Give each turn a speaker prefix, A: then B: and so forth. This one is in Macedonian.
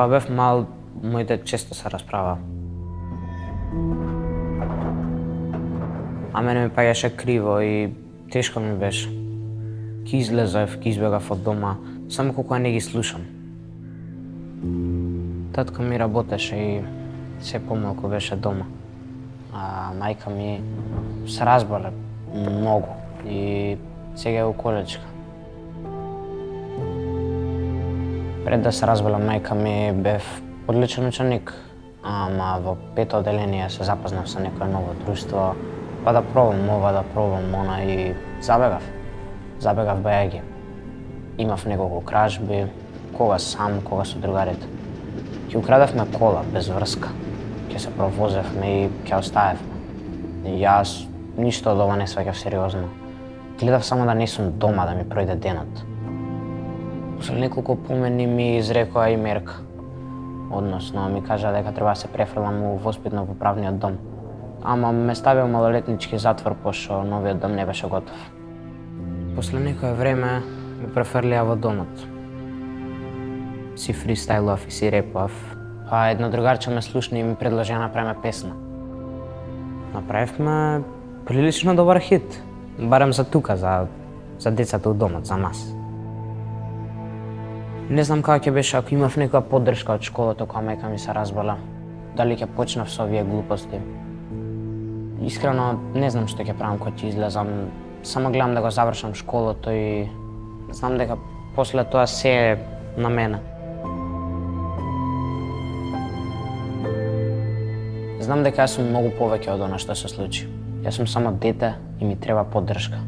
A: Кога бев мал, моите често се расправа. А мене ми паѓаше криво и тешко ми беше. Ки излезав, ки избегав од дома, само кога не ги слушам. Татко ми работеше и се помалку беше дома. А мајка ми се разболе многу и сега е у коледжка. Пред да се разболе мајка ми бев одличен ученик, ама во пето одделение се запознав со некое ново друштво, па да пробам ова, да пробам она и забегав. Забегав бајаги. Имав неколку кражби, кога сам, кога со другарите. Ќе украдевме кола без врска. Ќе се провозевме и ќе оставевме. И јас ништо од ова не сваќав сериозно. Гледав само да не сум дома, да ми пројде денот. После неколку помени ми изрекоа и мерка. Односно, ми кажа дека треба да се префрлам у воспитно-поправниот дом. Ама ме ставил малолетнички затвор, пошто новиот дом не беше готов. После некое време ме префрлија во домот. Си фристайлов и си репав. Па едно другарче ме слушна и ми предложи да направиме песна. Направивме прилично добар хит. Барем за тука, за децата у домот, за нас. Не знам како ќе беше ако имав некоја поддршка од школата кога мајка ми се разбола. Дали ќе почнав со овие глупости. Искрено не знам што ќе правам кога ќе излезам. Само гледам да го завршам школото и знам дека после тоа се е на мене. Знам дека јас сум многу повеќе од она што се случи. Јас сум само дете и ми треба поддршка.